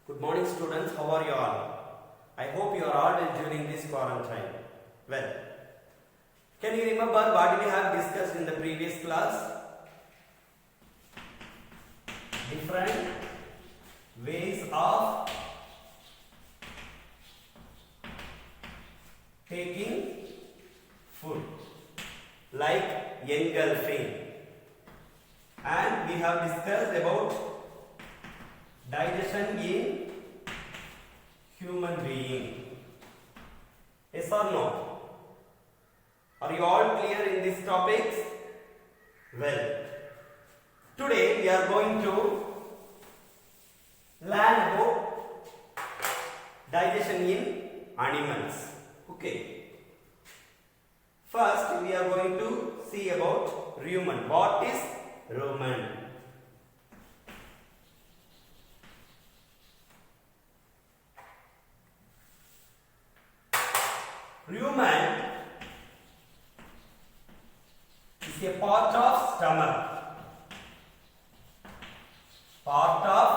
Good morning students, how are you all? I hope you are all well during this quarantine. Well, can you remember what we have discussed in the previous class? Different ways of taking food, like engulfing. And we have discussed about digestion in human being. Yes or no? Are you all clear in these topics? Well, today we are going to learn about digestion in animals. Okay. First, we are going to see about rumen. What is rumen? Rumen is a part of stomach. Part of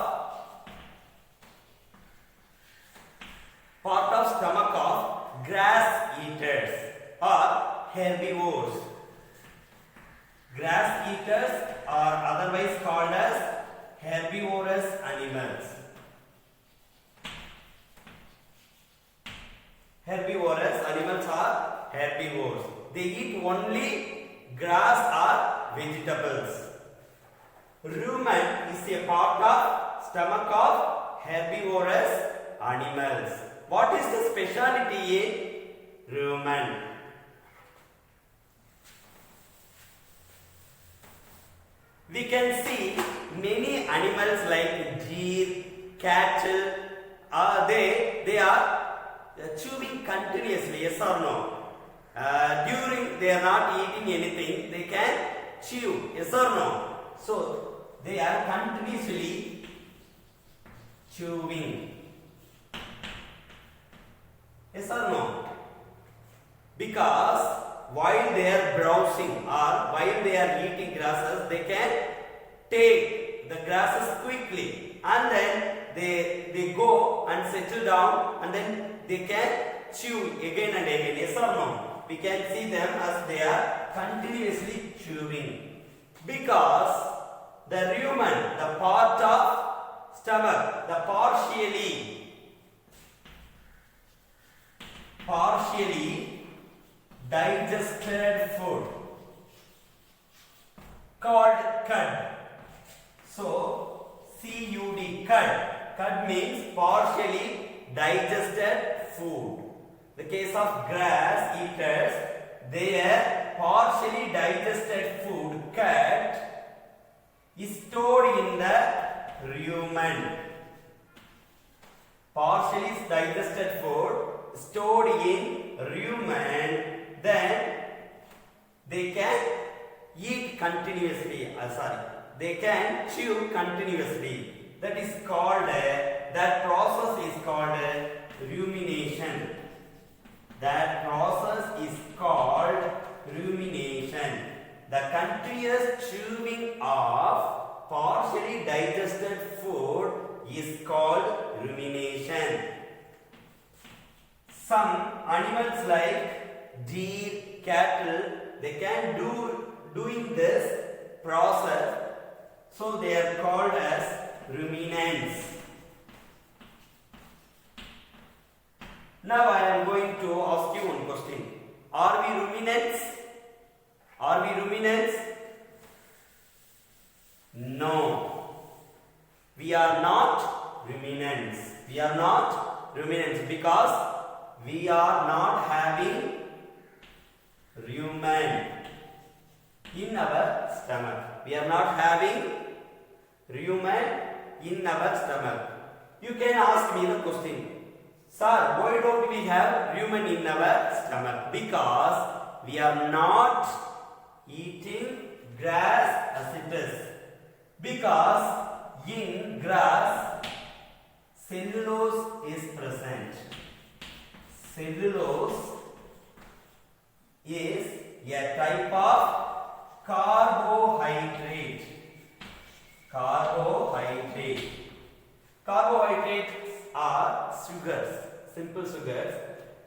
stomach of grass eaters or herbivores. Grass eaters are otherwise called as herbivorous animals. Herbivorous animals are herbivores. They eat only grass or vegetables. Rumen is a part of stomach of herbivorous animals. What is the speciality in rumen? We can see many animals like deer, cattle, they are chewing continuously, yes or no? During they are not eating anything, they can chew, yes or no? So they are continuously chewing, yes or no? Because while they are browsing or while they are eating grasses, they can take the grasses quickly and then they go and settle down and then they can chew again and again, yes or no? We can see them as they are continuously chewing. Because the rumen, the part of stomach, the partially digested food called cud. So, C-U-D, cud. Cud means partially digested food. The case of grass eaters, their partially digested food, cud, is stored in the rumen. Partially digested food stored in rumen, then they can eat continuously. They can chew continuously. That is called, that process is called rumination. That process is called rumination. The continuous chewing of partially digested food is called rumination. Some animals like deer, cattle, they can doing this process, so they are called as ruminants. Now I am going to ask you one question. Are we ruminants? Are we ruminants? No. We are not ruminants. We are not ruminants because we are not having rumen in our stomach. We are not having rumen in our stomach. You can ask me the question, sir, why don't we have rumen in our stomach? Because we are not eating grass as it is. Because in grass, cellulose is present. Cellulose is a type of carbohydrate. Carbohydrates are sugars, simple sugars,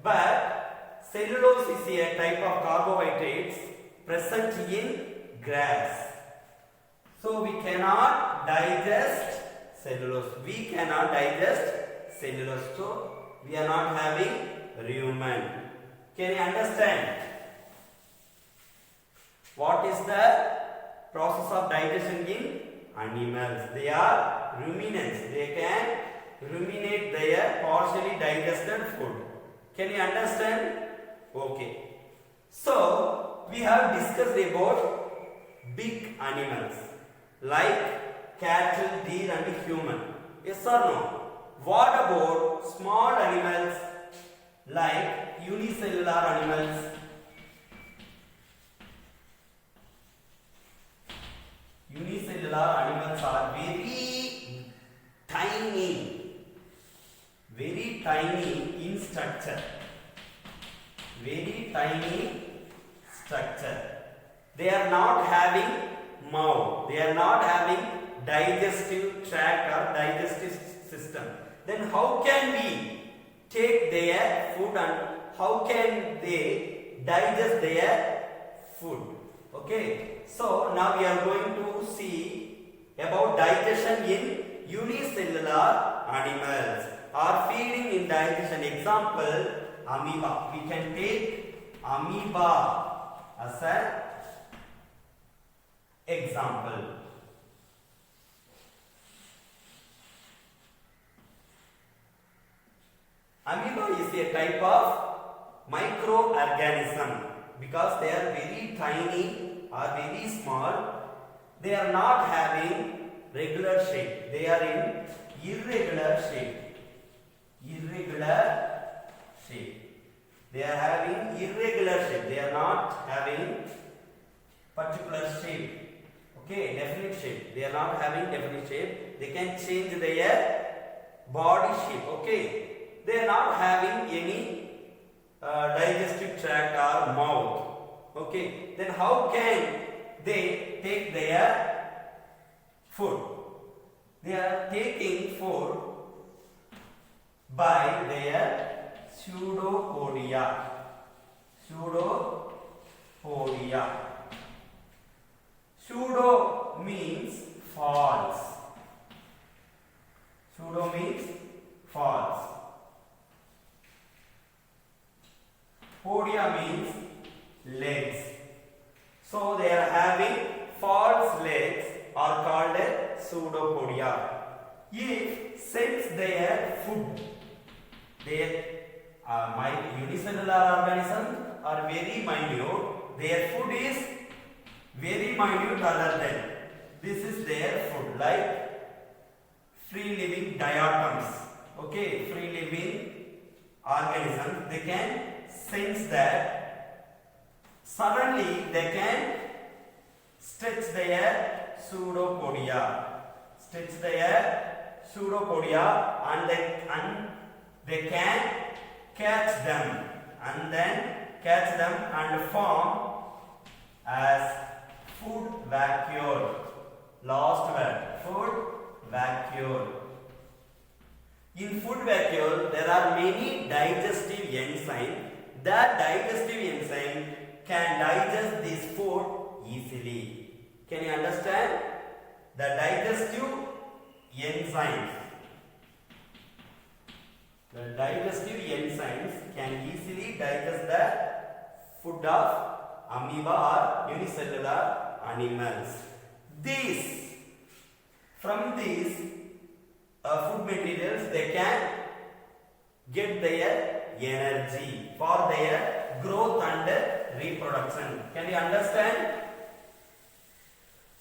but cellulose is a type of carbohydrates present in grass. So we cannot digest cellulose. We cannot digest cellulose. So we are not having rumen. Can you understand? What is the process of digestion in animals? They are ruminants. They can ruminate their partially digested food. Can you understand? Okay. So we have discussed about big animals like cattle, deer and human. Yes or no? What about small animals like unicellular animals? Unicellular animals are very tiny in structure. Very tiny structure. They are not having mouth. They are not having digestive tract or digestive system. Then how can we take their food and how can they digest their food? Okay. So now we are going to see about digestion in unicellular animals or feeding in digestion. Example, amoeba. We can take amoeba as an example. Amoeba is a type of microorganism because they are very tiny or very small. They are not having regular shape. They are in irregular shape. Irregular shape. They are having irregular shape. They are not having particular shape. Okay, definite shape. They are not having definite shape. They can change their body shape. Okay. They are not having any digestive tract or mouth. Okay. Then how can they take their food? They are taking food by their pseudopodia. Pseudopodia. Pseudo means false. Pseudo means false. Podia means legs. So they are having false legs are called pseudopodia. If since their food, their unicellular organisms are very minute, their food is very minute other than. This is their food like free living diatoms. Okay, free living organisms, they can sense that suddenly they can stretch their pseudopodia. Stretch their pseudopodia and they can catch them and form as food vacuole. Last word, food vacuole. In food vacuole, there are many digestive enzymes. That digestive enzyme can digest this food easily. Can you understand? The digestive enzymes. The digestive enzymes can easily digest the food of amoeba or unicellular animals. From these food materials, they can get their energy for their growth and reproduction. Can you understand?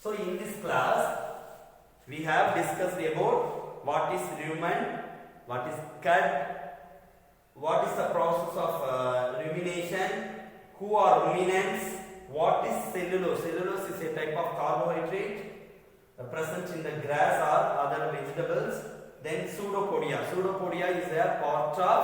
So in this class, we have discussed about what is rumen, what is cud, what is the process of rumination, who are ruminants, what is cellulose. Cellulose is a type of carbohydrate present in the grass or other vegetables. Then pseudopodia. Pseudopodia is a part of